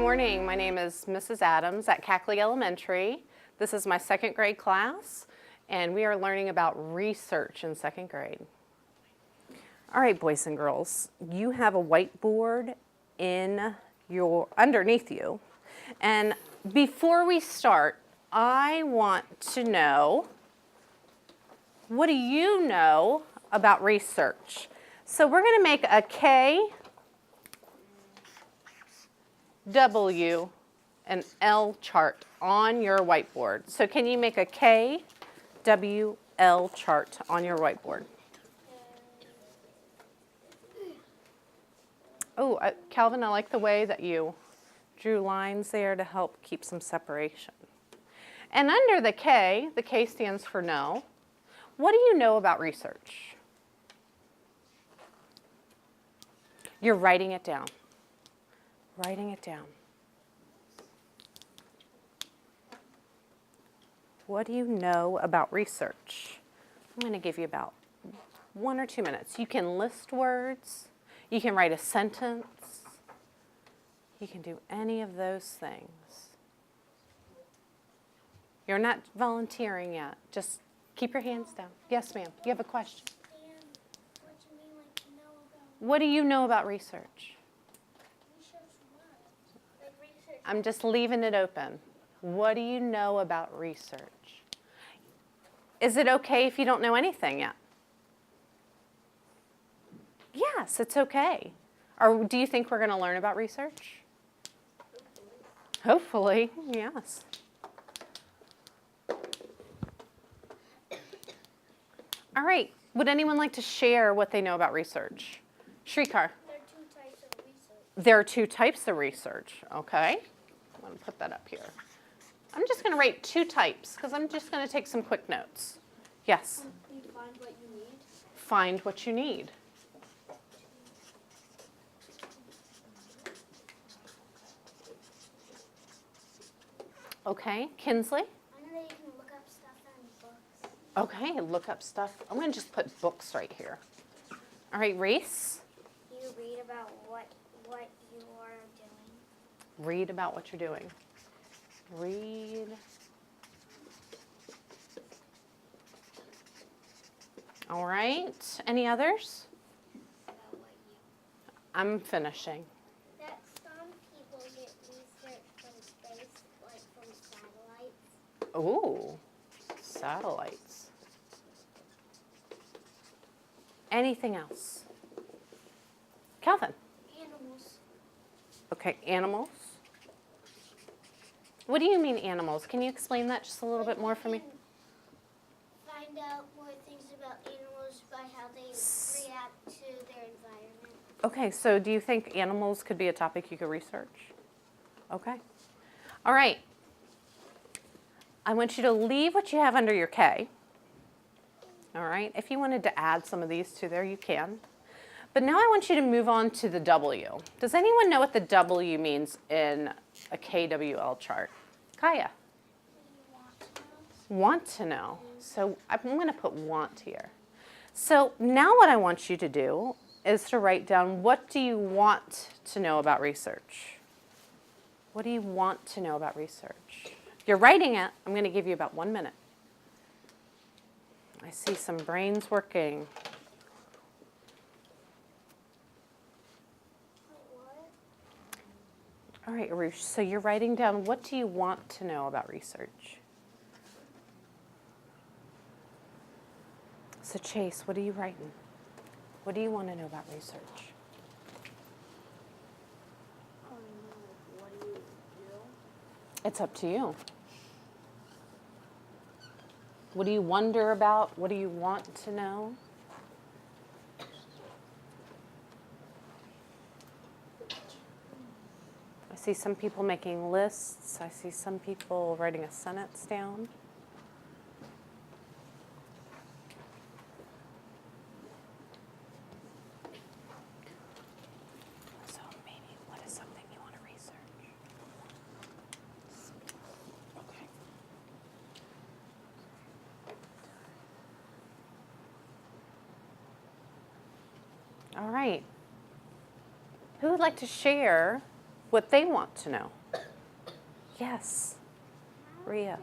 morning. My name is Mrs. Adams at Kaechele Elementary. This is my second grade class, and we are learning about research in second grade. All right, boys and girls, you have a whiteboard underneath you. And before we start, I want to know, what do you know about research? So we're going to make a K, W, and L chart on your whiteboard. So can you make a K, W, L chart on your whiteboard? Oh, Calvin, I like the way that you drew lines there to help keep some separation. And under the K stands for no. What do you know about research? You're writing it down. Writing it down. What do you know about research? I'm going to give you about 1 or 2 minutes. You can list words. You can write a sentence. You can do any of those things. You're not volunteering yet. Just keep your hands down. Yes, ma'am. You have a question. What do you know about research? I'm just leaving it open. What do you know about research? Is it okay if you don't know anything yet? Yes, it's okay. Or do you think we're going to learn about research? Hopefully, yes. All right. Would anyone like to share what they know about research? Shrikar. There are 2 types of research. Okay. I'm going to put that up here. I'm just going to write 2 types because I'm just going to take some quick notes. Yes? Find what you need. Find what you need. Okay. Kinsley? I know that you can look up stuff in books. Okay, look up stuff. I'm going to just put books right here. All right, Reese? You read about what you are doing. Read about what you're doing. Read. All right. Any others? I'm finishing. That some people get research from space, like from satellites. Ooh, satellites. Anything else? Calvin? Animals. Okay, animals. What do you mean animals? Can you explain that just a little bit more for me? Find out more things about animals by how they react to their environment. Okay, so do you think animals could be a topic you could research? Okay. All right. I want you to leave what you have under your K. All right. If you wanted to add some of these to there, you can. But now I want you to move on to the W. Does anyone know what the W means in a KWL chart? Kaya? Want to know. So I'm going to put want here. So now what I want you to do is to write down, what do you want to know about research? What do you want to know about research? You're writing it. I'm going to give you about 1 minute. I see some brains working. All right, Arush, so you're writing down, what do you want to know about research? So Chase, what are you writing? What do you want to know about research? What do you do? It's up to you. What do you wonder about? What do you want to know? I see some people making lists. I see some people writing a sentence down. So maybe what is something you want to research? Okay. All right. Who would like to share what they want to know? Yes, Rhea.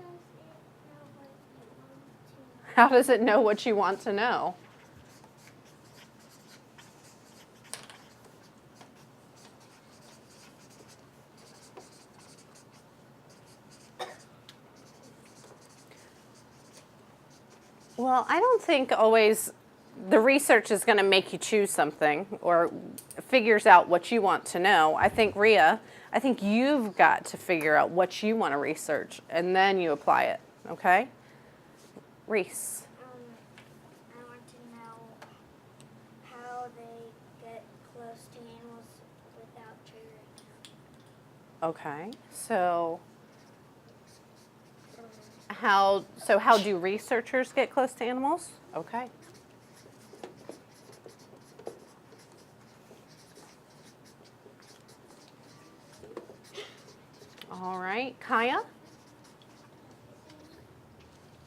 How does it know what you want to know? How does it know what you want to know? Well, I don't think always the research is going to make you choose something or figures out what you want to know. I think, Rhea, I think you've got to figure out what you want to research and then you apply it, okay? Reese. I want to know how they get close to animals without triggering them. Okay, so how do researchers get close to animals? Okay. All right, Kaya?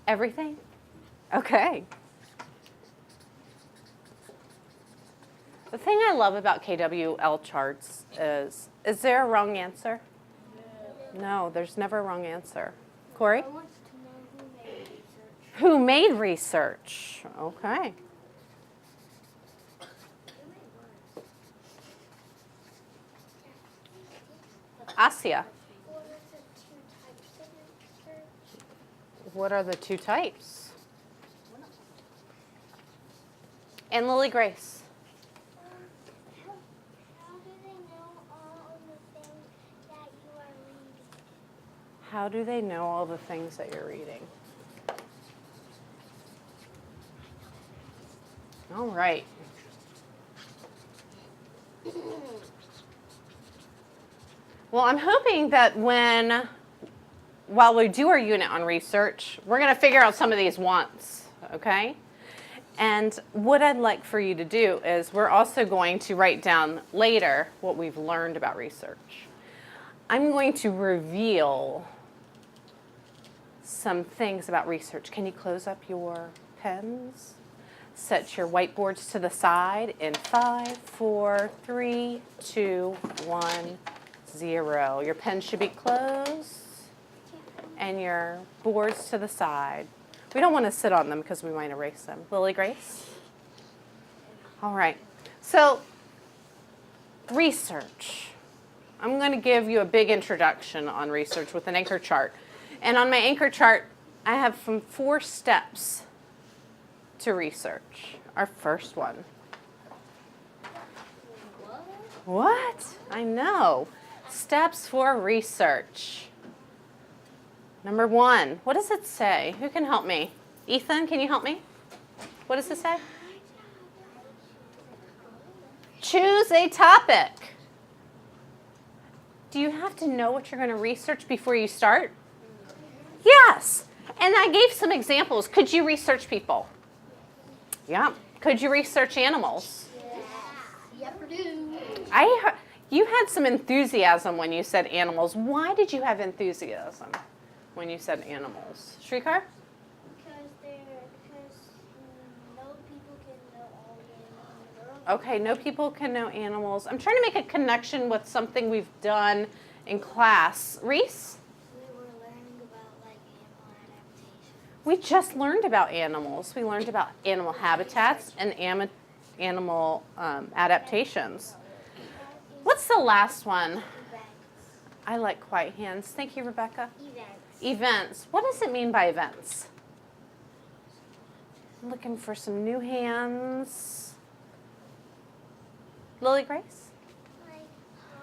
Everything? Okay. The thing I love about KWL charts is there a wrong answer? No, there's never a wrong answer. Corey? I want to know who made research. Who made research? Okay. Asya, What are the two types of research? what are the 2 types? And Lily Grace. How do they know all the things that you are reading? How do they know all the things that you're reading? All right. Well, I'm hoping that while we do our unit on research, we're going to figure out some of these wants, okay? And what I'd like for you to do is we're also going to write down later what we've learned about research. I'm going to reveal some things about research. Can you close up your pens? Set your whiteboards to the side in 5, 4, 3, 2, 1, 0. Your pen should be closed and your boards to the side. We don't want to sit on them because we might erase them. Lily Grace? All right. So, research. I'm going to give you a big introduction on research with an anchor chart. And on my anchor chart, I have 4 steps to research. Our first one. What? I know. Steps for research. Number 1, what does it say? Who can help me? Ethan, can you help me? What does it say? Choose a topic. Do you have to know what you're going to research before you start? Yes. And I gave some examples. Could you research people? Yeah. Could you research animals? Yep, I do. You had some enthusiasm when you said animals. Why did you have enthusiasm when you said animals? Shrikar? Because no people can know all the animals in the world. Okay, no people can know animals. I'm trying to make a connection with something we've done in class. Reese? We were learning about animal adaptation. We just learned about animals. We learned about animal habitats and animal adaptations. What's the last one? Events. I like quiet hands. Thank you, Rebecca. Events. Events. What does it mean by events? I'm looking for some new hands. Lily Grace? Like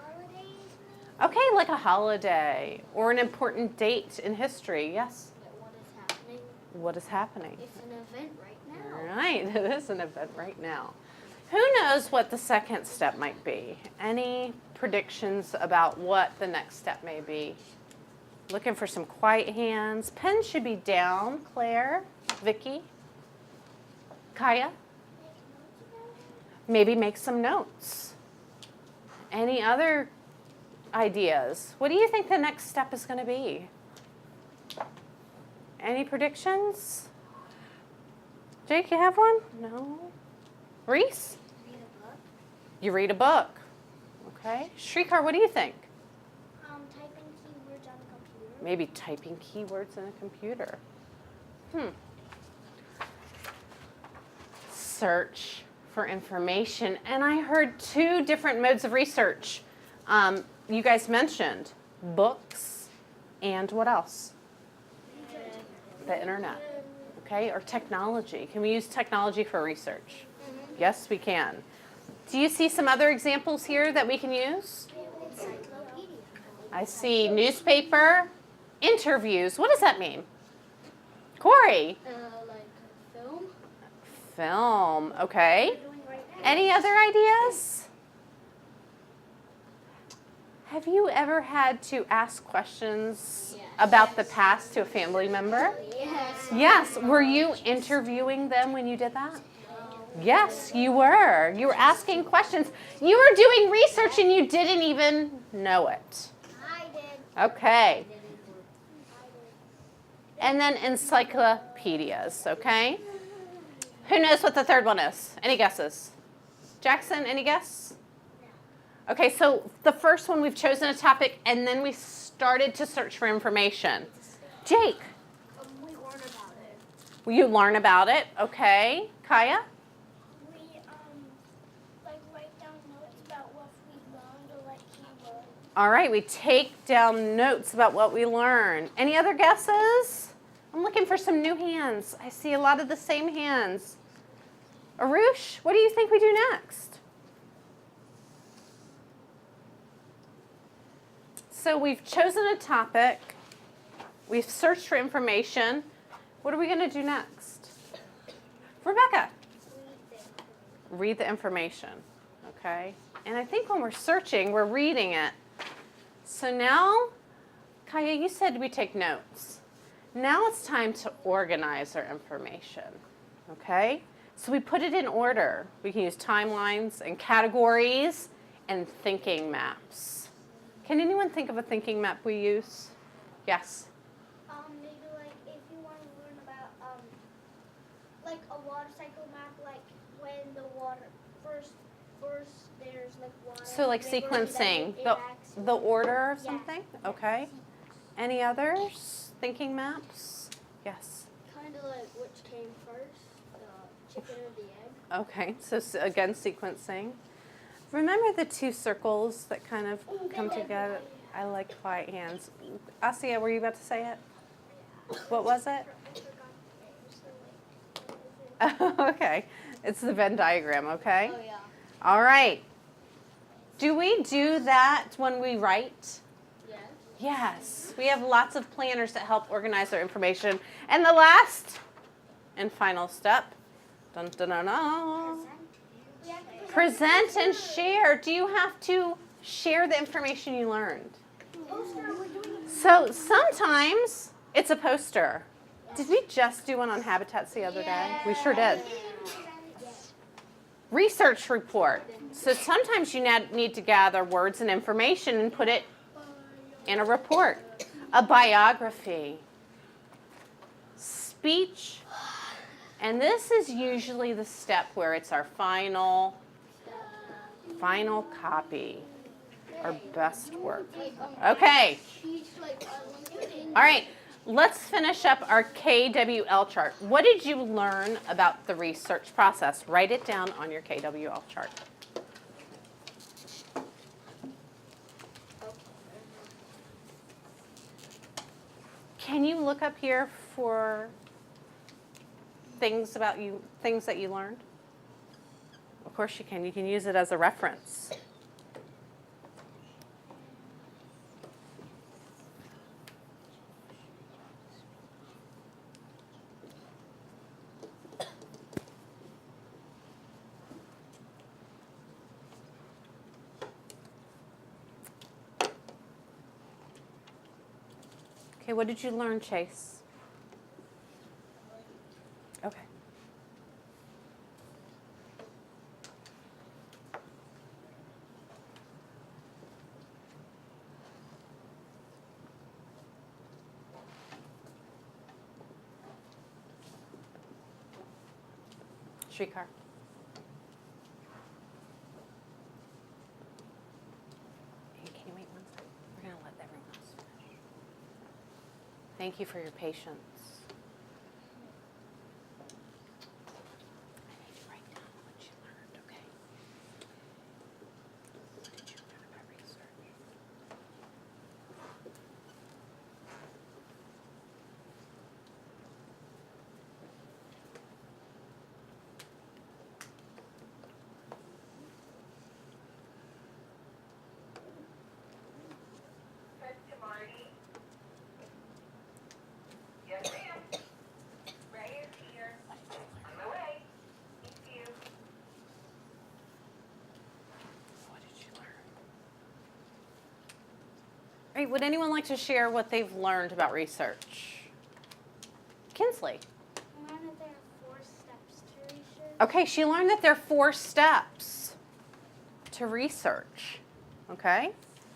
holidays, Okay, like a holiday or an important date in history. Yes. what is happening? What is happening? It's an event right now. Right, it is an event right now. Who knows what the second step might be? Any predictions about what the next step may be? Looking for some quiet hands. Pen should be down. Claire, Vicky, Kaya. Maybe make some notes. Any other ideas? What do you think the next step is going to be? Any predictions? Jake, you have one? No. Reese? Read a book. You read a book. Okay. Shrikar, what do you think? Typing keywords on the computer. Maybe typing keywords in a computer. Search for information. And I heard 2 different modes of research. You guys mentioned books and what else? The internet. Okay, or technology. Can we use technology for research? Yes, we can. Do you see some other examples here that we can use? Encyclopedia. I see newspaper, interviews. What does that mean? Corey? Like film. Film, okay. Any other ideas? Have you ever had to ask questions about the past to a family member? Yes. Yes. Were you interviewing them when you did that? Yes, you were. You were asking questions. You were doing research and you didn't even know it. I did. Okay. And then encyclopedias, okay? Who knows what the third one is? Any guesses? Jackson, any guess? Okay, so the first one, we've chosen a topic and then we started to search for information. Jake? We learn about it. Will you learn about it? Okay. Kaya? We like write down notes about what we learned or like keywords. All right, we take down notes about what we learn. Any other guesses? I'm looking for some new hands. I see a lot of the same hands. Arush, what do you think we do next? So we've chosen a topic. We've searched for information. What are we going to do next? Rebecca. Read the information. Okay. And I think when we're searching, we're reading it. So now, Kaya, you said we take notes. Now it's time to organize our information. Okay? So we put it in order. We can use timelines and categories and thinking maps. Can anyone think of a thinking map we use? Yes? Maybe like if you want to learn about like a water cycle map, like when the water first there's like water. So like vapor, sequencing, then it acts. the order of Yeah. something? Okay. Any others? Thinking maps? Yes. Kind of like which came first, the chicken or the egg. Okay, so again, sequencing. Remember the 2 circles that kind of come together? I like quiet hands. Asia, were you about to say it? What was it? Okay, it's the Venn diagram, okay? Oh yeah. All right. Do we do that when we write? Yes. Yes. We have lots of planners that help organize our information. And the last and final step, dun, dun, dun, dun. Present and share. Do you have to share the information you learned? So sometimes it's a poster. Did we just do one on habitats the other day? We sure did. Research report. So sometimes you need to gather words and information and put it in a report. A biography. Speech. And this is usually the step where it's our final copy. Our best work. Okay. All right. Let's finish up our KWL chart. What did you learn about the research process? Write it down on your KWL chart. Can you look up here for things that you learned? Of course you can. You can use it as a reference. Okay, what did you learn, Chase? Okay. Shrikar. Hey, can you wait one second? We're going to let everyone else finish. Thank you for your patience. I need to write down what you learned, okay? What did you learn about research? To Marty. Yes, ma'am. Ray is here. On my way. Thank you. What did you learn? All right, would anyone like to share what they've learned about research? Kinsley. I learned that there are 4 steps to research. Okay, she learned that there are 4 steps to research. Okay?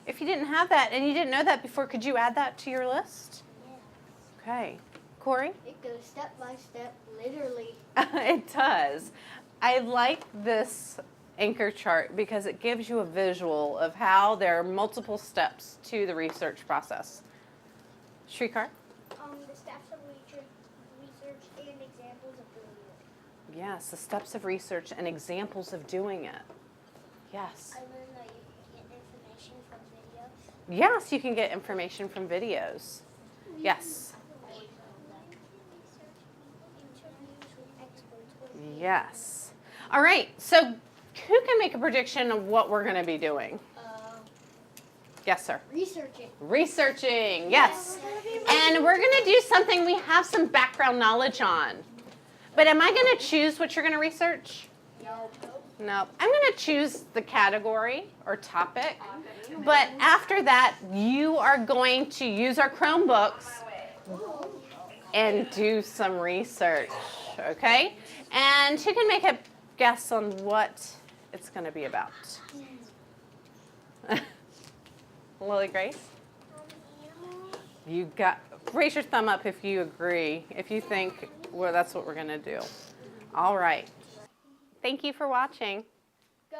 If you didn't have that and you didn't know that before, could you add that to your list? Yes. Okay. Corey? It goes step by step, literally. It does. I like this anchor chart because it gives you a visual of how there are multiple steps to the research process. Shrikar? The steps of research and examples of doing it. Yes, the steps of research and examples of doing it. Yes. I learned that you can get information from videos. Yes, you can get information from videos. Yes. Yes. All right, so who can make a prediction of what we're going to be doing? Yes, sir. Researching. Researching, yes. And we're going to do something we have some background knowledge on. But am I going to choose what you're going to research? No. I'm going to choose the category or topic. But after that, you are going to use our Chromebooks and do some research, okay? And who can make a guess on what it's going to be about? Lily Grace? You got, raise your thumb up if you agree, if you think, well, that's what we're going to do. All right. Thank you for watching. Go